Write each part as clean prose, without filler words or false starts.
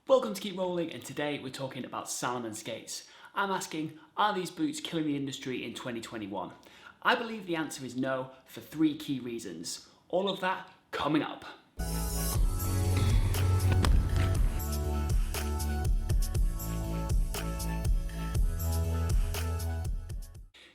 Welcome to Keep Rolling, and today we're talking about Salomon Skates. I'm asking, are these boots killing the industry in 2021? I believe the answer is no for 3 key reasons. All of that coming up.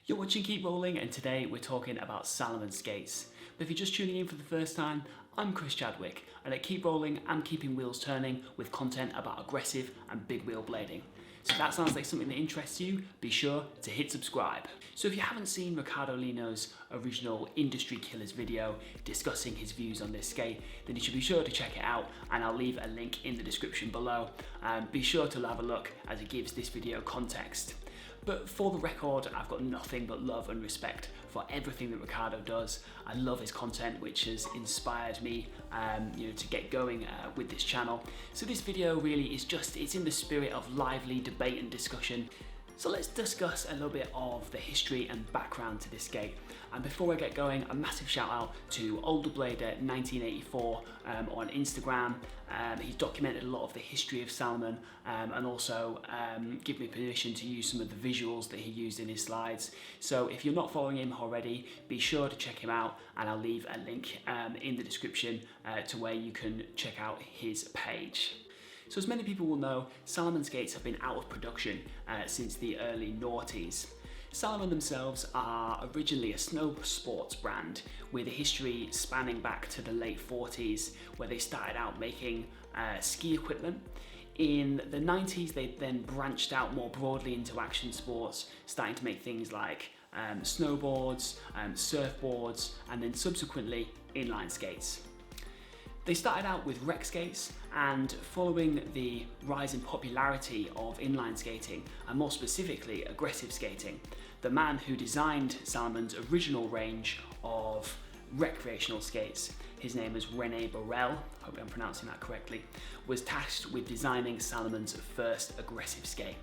You're watching Keep Rolling, and today we're talking about Salomon Skates. But if you're just tuning in for the first time, I'm Chris Chadwick, and at Keep Rolling, I'm keeping wheels turning with content about aggressive and big wheel blading. So if that sounds like something that interests you, be sure to hit subscribe. So if you haven't seen Ricardo original Industry Killers video discussing his views on this skate, then you should be sure to check it out, and I'll leave a link in the description below. Be sure to have a look as it gives this video context. But for the record, I've got nothing but love and respect for everything that Ricardo does. I love his content, which has inspired me to get going with this channel. So this video really is it's in the spirit of lively debate and discussion. So let's discuss a little bit of the history and background to this skate. And before I get going, a massive shout out to OlderBlader1984 on Instagram. He's documented a lot of the history of Salomon and also given me permission to use some of the visuals that he used in his slides. So if you're not following him already, be sure to check him out, and I'll leave a link in the description to where you can check out his page. So as many people will know, Salomon Skates have been out of production since the early noughties. Salomon themselves are originally a snow sports brand with a history spanning back to the late 40s, where they started out making ski equipment. In the 90s, they then branched out more broadly into action sports, starting to make things like snowboards, surfboards, and then subsequently inline skates. They started out with rec skates, and following the rise in popularity of inline skating, and more specifically aggressive skating, the man who designed Salomon's original range of recreational skates, his name is René Borel, hope I'm pronouncing that correctly, was tasked with designing Salomon's first aggressive skate.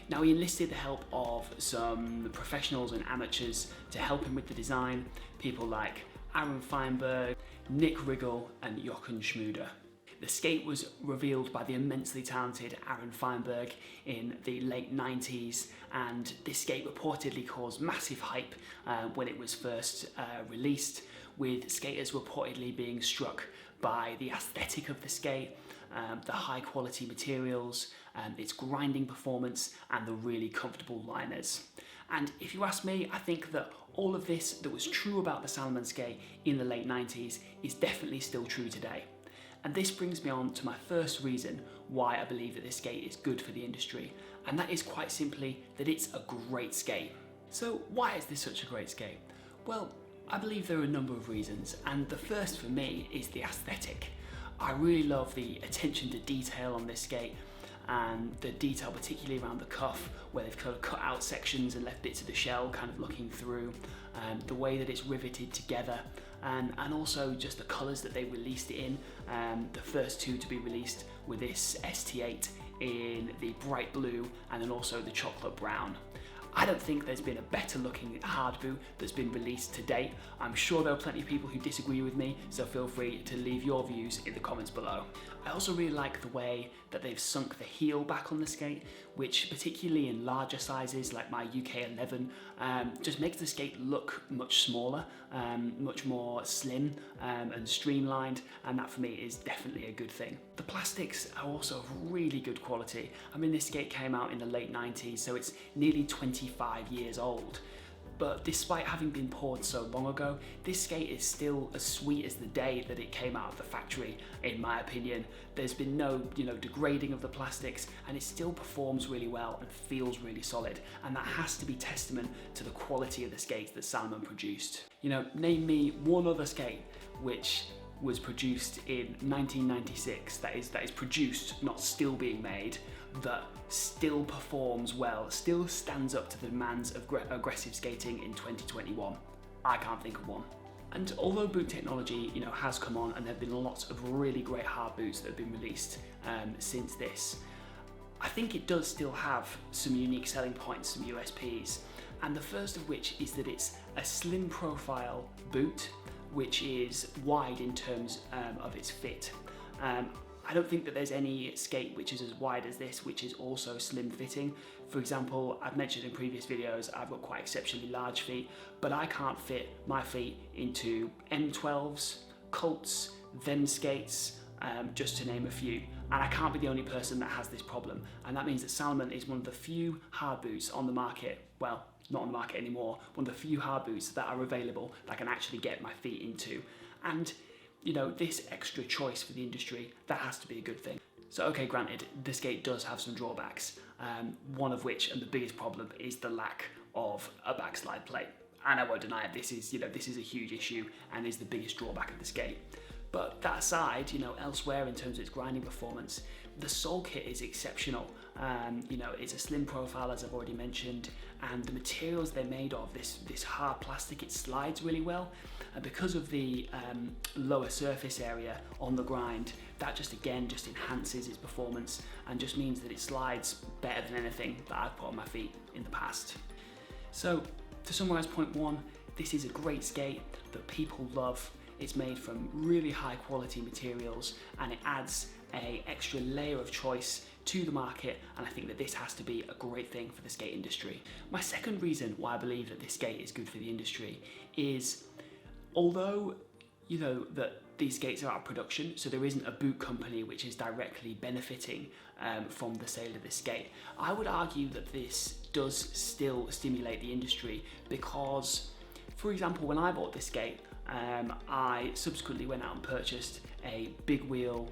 Now, he enlisted the help of some professionals and amateurs to help him with the design, people like Aaron Feinberg, Nick Riggle and Jochen Schmuder. The skate was revealed by the immensely talented Aaron Feinberg in the late 90s, and this skate reportedly caused massive hype when it was first released, with skaters reportedly being struck by the aesthetic of the skate, the high quality materials, its grinding performance and the really comfortable liners. And if you ask me, I think that all of this that was true about the Salomon skate in the late 90s is definitely still true today. And this brings me on to my first reason why I believe that this skate is good for the industry, and that is quite simply that it's a great skate. So why is this such a great skate? Well, I believe there are a number of reasons, and the first for me is the aesthetic. I really love the attention to detail on this skate, and the detail particularly around the cuff, where they've kind of cut out sections and left bits of the shell kind of looking through, the way that it's riveted together, and also just the colours that they released it in. The first 2 to be released were this ST8 in the bright blue and then also the chocolate brown. I don't think there's been a better looking hard boot that's been released to date. I'm sure there are plenty of people who disagree with me, so feel free to leave your views in the comments below. I also really like the way that they've sunk the heel back on the skate, which particularly in larger sizes like my UK 11, just makes the skate look much smaller, much more slim and streamlined, and that for me is definitely a good thing. The plastics are also of really good quality. I mean, this skate came out in the late 90s, so it's nearly 25 years old. But despite having been poured so long ago, this skate is still as sweet as the day that it came out of the factory, in my opinion. There's been no, degrading of the plastics, and it still performs really well and feels really solid. And that has to be testament to the quality of the skates that Salomon produced. Name me one other skate which was produced in 1996, that is produced, not still being made, that still performs well, still stands up to the demands of aggressive skating in 2021. I can't think of one. And although boot technology, has come on, and there have been lots of really great hard boots that have been released since this, I think it does still have some unique selling points, some USPs. And the first of which is that it's a slim profile boot, which is wide in terms of its fit. I don't think that there's any skate which is as wide as this, which is also slim fitting. For example, I've mentioned in previous videos, I've got quite exceptionally large feet, but I can't fit my feet into M12s, Colts, them skates, just to name a few. And I can't be the only person that has this problem. And that means that Salomon is one of the few hard boots on the market, well, not on the market anymore, one of the few hard boots that are available that I can actually get my feet into. And you know, this extra choice for the industry, that has to be a good thing. So okay, granted, the skate does have some drawbacks, one of which, and the biggest problem, is the lack of a backslide plate. And I won't deny it, this is a huge issue and is the biggest drawback of the skate. But that aside, you know, elsewhere in terms of its grinding performance, the sole kit is exceptional. You know, it's a slim profile, as I've already mentioned, and the materials they're made of, this hard plastic, it slides really well. And because of the lower surface area on the grind, that just enhances its performance and just means that it slides better than anything that I've put on my feet in the past. So to summarize point one, this is a great skate that people love. It's made from really high quality materials and it adds an extra layer of choice to the market, and I think that this has to be a great thing for the skate industry. My second reason why I believe that this skate is good for the industry is, although you know that these skates are out of production, so there isn't a boot company which is directly benefiting from the sale of this skate, I would argue that this does still stimulate the industry because, for example, when I bought this skate, I subsequently went out and purchased a big wheel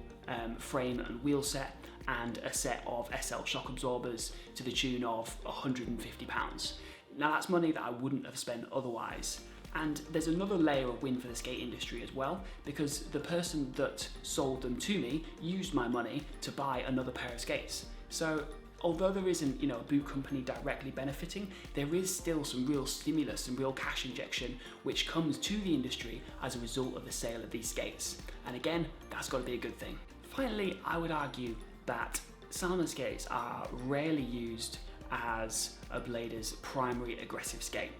frame and wheel set and a set of SL shock absorbers to the tune of £150. Now that's money that I wouldn't have spent otherwise. And there's another layer of win for the skate industry as well, because the person that sold them to me used my money to buy another pair of skates. So although there isn't, you know, a boot company directly benefiting, there is still some real stimulus, some real cash injection, which comes to the industry as a result of the sale of these skates. And again, that's got to be a good thing. Finally, I would argue that Salomon skates are rarely used as a blader's primary aggressive skate.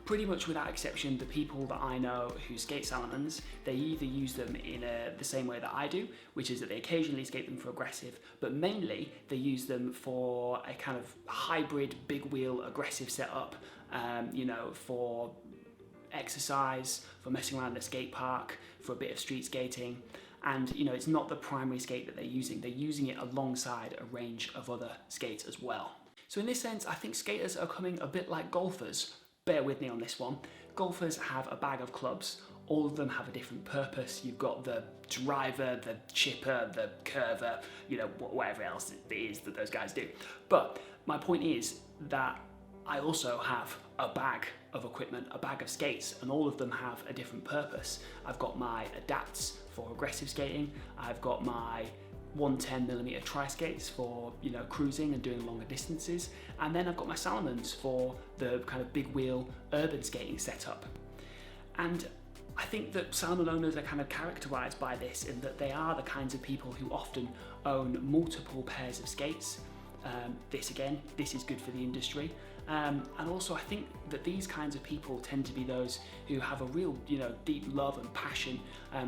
Pretty much without exception, the people that I know who skate Salomons, they either use them in the same way that I do, which is that they occasionally skate them for aggressive, but mainly they use them for a kind of hybrid big wheel aggressive setup, you know, for exercise, for messing around in a skate park, for a bit of street skating. And you know, it's not the primary skate that they're using it alongside a range of other skates as well. So in this sense, I think skaters are coming a bit like golfers. Bear with me on this one. Golfers have a bag of clubs. All of them have a different purpose. You've got the driver, the chipper, the curver, you know, whatever else it is that those guys do. But my point is that I also have a bag of equipment, a bag of skates, and all of them have a different purpose. I've got my adapts for aggressive skating. I've got my 110mm tri skates for, you know, cruising and doing longer distances, and then I've got my Salomons for the kind of big wheel urban skating setup. And I think that Salomon owners are kind of characterized by this in that they are the kinds of people who often own multiple pairs of skates. This is good for the industry. And also I think that these kinds of people tend to be those who have a real, you know, deep love and passion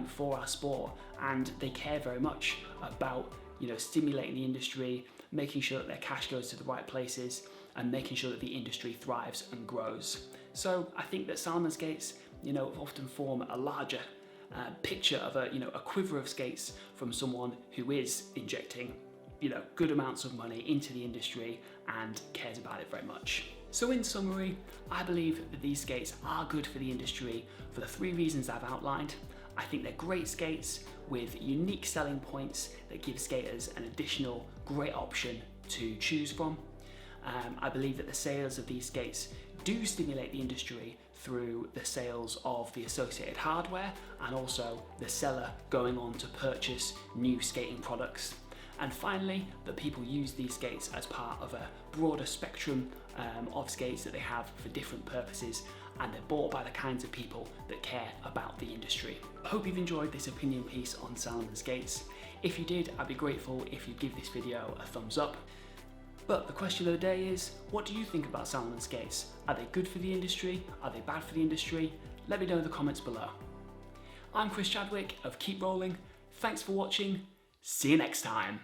for our sport, and they care very much about, you know, stimulating the industry, making sure that their cash goes to the right places, and making sure that the industry thrives and grows. So I think that Salomon skates, you know, often form a larger picture of a quiver of skates from someone who is injecting, you know, good amounts of money into the industry and cares about it very much. So in summary, I believe that these skates are good for the industry for the three reasons I've outlined. I think they're great skates with unique selling points that give skaters an additional great option to choose from. I believe that the sales of these skates do stimulate the industry through the sales of the associated hardware and also the seller going on to purchase new skating products. And finally, that people use these skates as part of a broader spectrum of skates that they have for different purposes, and they're bought by the kinds of people that care about the industry. I hope you've enjoyed this opinion piece on Salomon Skates. If you did, I'd be grateful if you'd give this video a thumbs up. But the question of the day is, what do you think about Salomon Skates? Are they good for the industry? Are they bad for the industry? Let me know in the comments below. I'm Chris Chadwick of Keep Rolling. Thanks for watching. See you next time.